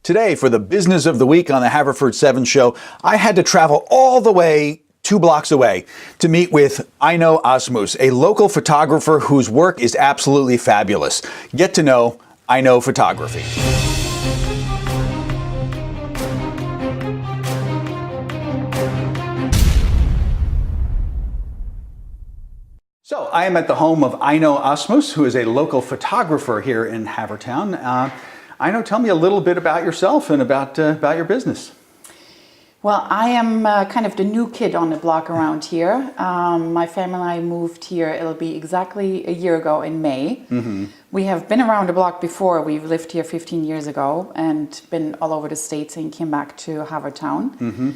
Today, for the Business of the Week on the Haverford7 show, I had to travel all the way 2 blocks away to meet with Aino Assmus, a local photographer whose work is absolutely fabulous. Get to know Aino photography. So I am at the home of Aino Assmus, who is a local photographer here in Havertown. Aino, tell me a little bit about yourself and about your business. Well, I am kind of the new kid on the block around here. My family and I moved here, it'll be exactly a year ago in May. Mm-hmm. We have been around the block before. We've lived here 15 years ago and been all over the States and came back to Havertown. Mm-hmm.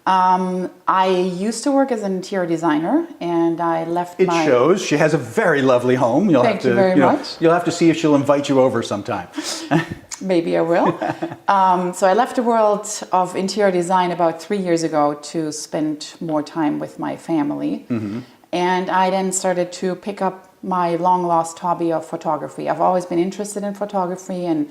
I used to work as an interior designer, and I left It shows. She has a very lovely home. Thank you very much. You'll have to see if she'll invite you over sometime. Maybe I will. So I left the world of interior design about 3 years ago to spend more time with my family. Mm-hmm. And I then started to pick up my long-lost hobby of photography. I've always been interested in photography, and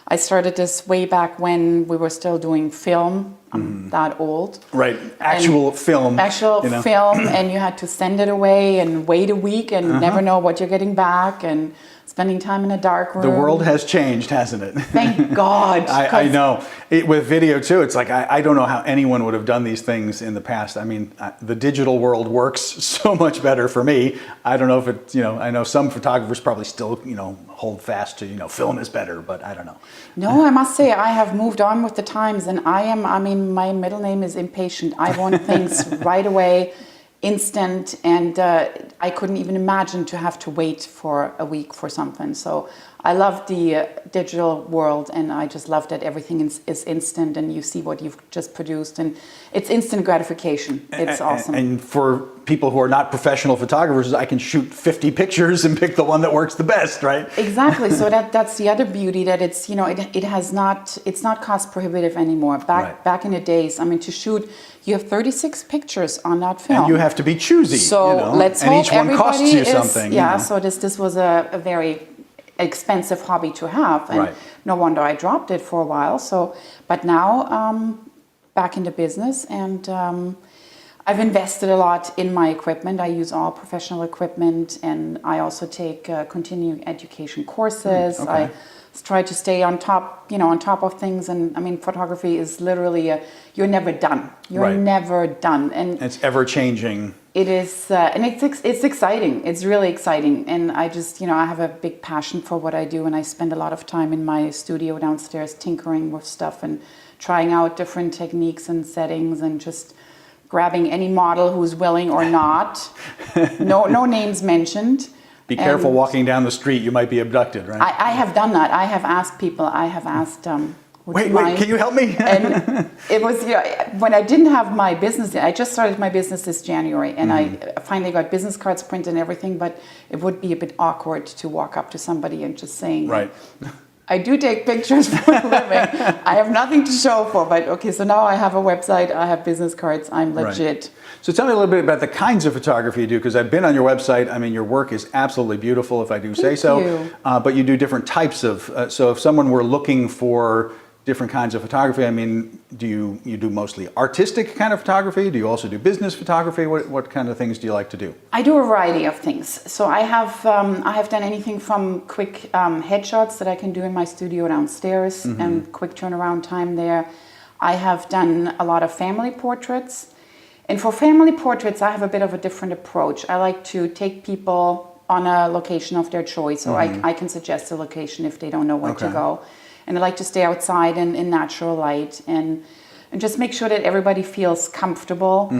I started this way back when we were still doing film. I'm that old. Right, actual film. Film, and you had to send it away and wait a week and never know what you're getting back, and spending time in a dark room. The world has changed, hasn't it? Thank God. I know. With video too, it's like I don't know how anyone would have done these things in the past. I mean, the digital world works so much better for me. I don't know if it, I know some photographers probably still, hold fast to, film is better, but I don't know. No, I must say I have moved on with the times, and my middle name is impatient. I want things right away, instant, and I couldn't even imagine to have to wait for a week for something. So I love the digital world, and I just love that everything is instant, and you see what you've just produced, and it's instant gratification. It's awesome. And for people who are not professional photographers, I can shoot 50 pictures and pick the one that works the best, right? Exactly. So that's the other beauty, that it's it's not cost prohibitive anymore. Back in the days, to shoot, you have 36 pictures on that film. And you have to be choosy. So let's hope each one everybody costs you something. Yeah. So this was a very expensive hobby to have, and no wonder I dropped it for a while. So, but now back into business, and I've invested a lot in my equipment. I use all professional equipment, and I also take continuing education courses. I try to stay on top, on top of things. And photography is literally you're never done. You're never done, and it's ever changing. It is, and it's exciting. It's really exciting, and I just, I have a big passion for what I do, and I spend a lot of time in my studio downstairs tinkering with stuff and trying out different techniques and settings, and just grabbing any model who's willing or not. No names mentioned. Be careful walking down the street; you might be abducted, right? I have done that. I have asked people. I have asked. Wait, can you help me? And it was, when I didn't have my business, I just started my business this January, and I finally got business cards printed and everything, but it would be a bit awkward to walk up to somebody and just saying, I do take pictures for a living. I have nothing to show for, but okay, so now I have a website, I have business cards, I'm legit. So tell me a little bit about the kinds of photography you do, because I've been on your website. Your work is absolutely beautiful, if I do say so. But you do different types of, so if someone were looking for different kinds of photography, do you do mostly artistic kind of photography? Do you also do business photography? What kind of things do you like to do? I do a variety of things. So I have done anything from quick headshots that I can do in my studio downstairs, and quick turnaround time there. I have done a lot of family portraits. And for family portraits, I have a bit of a different approach. I like to take people on a location of their choice, or I can suggest a location if they don't know where to go. And I like to stay outside in natural light, and just make sure that everybody feels comfortable.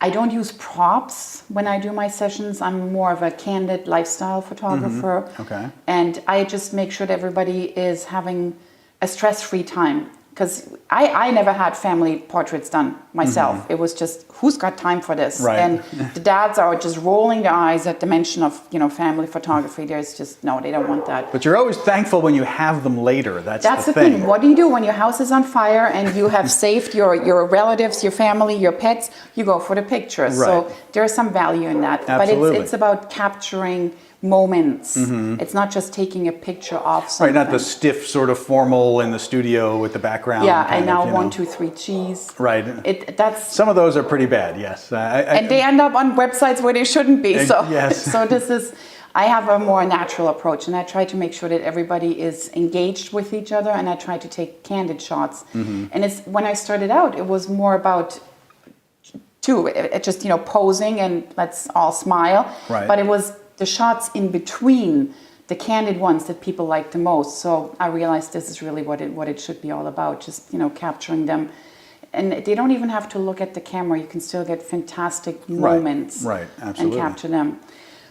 I don't use props when I do my sessions. I'm more of a candid lifestyle photographer. And I just make sure that everybody is having a stress-free time. Because I never had family portraits done myself. It was just, who's got time for this? And the dads are just rolling their eyes at the mention of, family photography. There's just, no, they don't want that. But you're always thankful when you have them later. That's the thing. What do you do when your house is on fire and you have saved your relatives, your family, your pets? You go for the pictures. So there's some value in that. Absolutely. But it's about capturing moments. It's not just taking a picture of something. Right, not the stiff sort of formal in the studio with the background. Yeah, I kind now of, you know. 1, 2, 3 cheese. Right. That's Some of those are pretty bad, yes. and they end up on websites where they shouldn't be. So yes. so this is. I have a more natural approach, and I try to make sure that everybody is engaged with each other, and I try to take candid shots. And it's when I started out, it was more about just posing and let's all smile. Right. But it was the shots in between, the candid ones that people like the most. So I realized this is really what it should be all about, just capturing them. And they don't even have to look at the camera. You can still get fantastic moments right, absolutely. and capture them.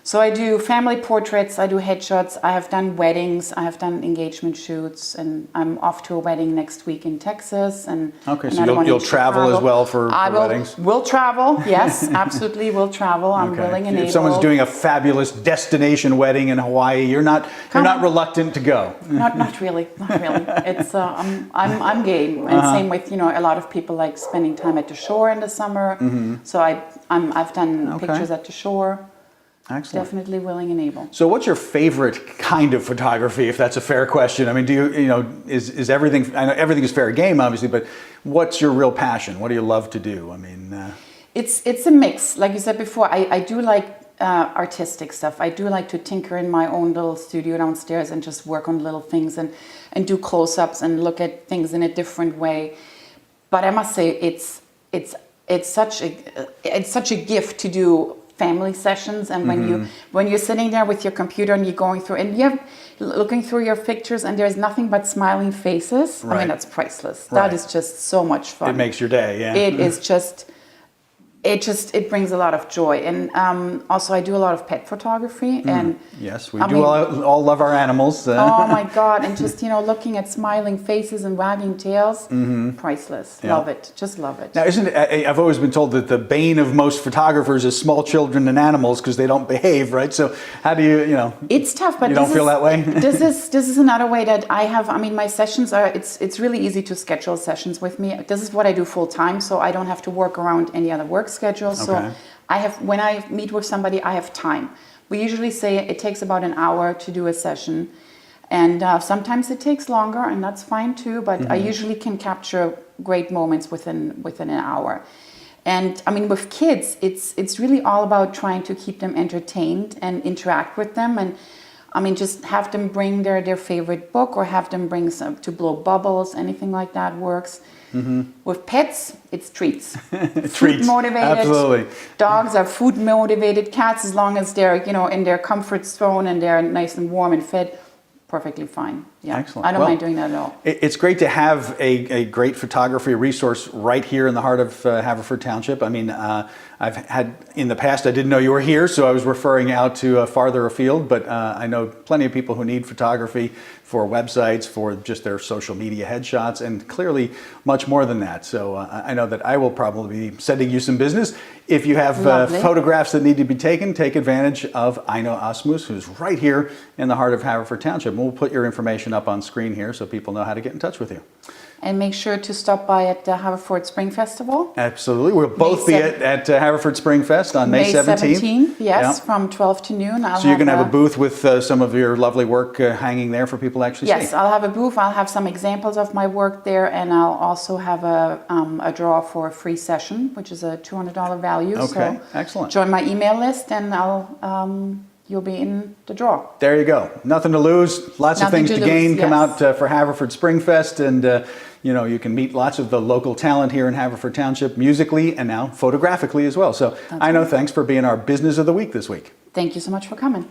So I do family portraits, I do headshots, I have done weddings, I have done engagement shoots, and I'm off to a wedding next week in Texas. And okay, so you'll travel as well for weddings? Will travel, yes, absolutely will travel. I'm willing and able. If someone's doing a fabulous destination wedding in Hawaii, you're not reluctant to go. Not really. It's I'm game, and same with a lot of people like spending time at the shore in the summer. So I've done pictures at the shore. Excellent. Definitely willing and able. So what's your favorite kind of photography, if that's a fair question? I mean, is everything, I know everything is fair game, obviously, but what's your real passion? What do you love to do? I mean... It's a mix. Like you said before, I do like artistic stuff. I do like to tinker in my own little studio downstairs and just work on little things and do close-ups and look at things in a different way. But I must say, it's such a gift to do family sessions, and when you're sitting there with your computer and you're going through and you're looking through your pictures and there's nothing but smiling faces. Right. I mean, that's priceless. Right. That is just so much fun. It makes your day, yeah. It is just it brings a lot of joy. And also I do a lot of pet photography. And yes, we all love our animals. Oh my God. And just, looking at smiling faces and wagging tails, priceless. Yeah. Love it. Just love it. Now, I've always been told that the bane of most photographers is small children and animals because they don't behave, right? So how do you, It's tough, but you don't feel that way? This is another way that I have. I mean, my sessions are, it's really easy to schedule sessions with me. This is what I do full time, so I don't have to work around any other work schedule. So when I meet with somebody, I have time. We usually say it takes about an hour to do a session, and sometimes it takes longer, and that's fine too. But I usually can capture great moments within an hour. And I mean, with kids, it's really all about trying to keep them entertained and interact with them. And I mean, just have them bring their favorite book, or have them bring some to blow bubbles. Anything like that works. With pets, it's treats. Food motivated. Absolutely. Dogs are food motivated. Cats, as long as they're in their comfort zone and they're nice and warm and fed, perfectly fine. Yeah. Excellent. I don't mind doing that at all. It's great to have a great photography resource right here in the heart of Haverford Township. I mean, I've had in the past, I didn't know you were here, so I was referring out to farther afield, but I know plenty of people who need photography for websites, for just their social media headshots, and clearly much more than that. So I know that I will probably be sending you some business. If you have photographs that need to be taken, take advantage of Aino Assmus, who's right here in the heart of Haverford Township. And we'll put your information up on screen here so people know how to get in touch with you. And make sure to stop by at the Haverford Spring Festival. Absolutely. We'll both be at Haverford Spring Fest on May 17th. Yes, from 12 to noon. So you're going to have a booth with some of your lovely work hanging there for people to actually see? Yes, I'll have a booth. I'll have some examples of my work there, and I'll also have a draw for a free session, which is a $200 value. Okay, so excellent. Join my email list, and you'll be in the draw. There you go. Nothing to lose. Lots of things to gain. Yes. Come out for Haverford Spring Fest, and you can meet lots of the local talent here in Haverford Township, musically and now photographically as well. So I know, thanks for being our Business of the Week this week. Thank you so much for coming.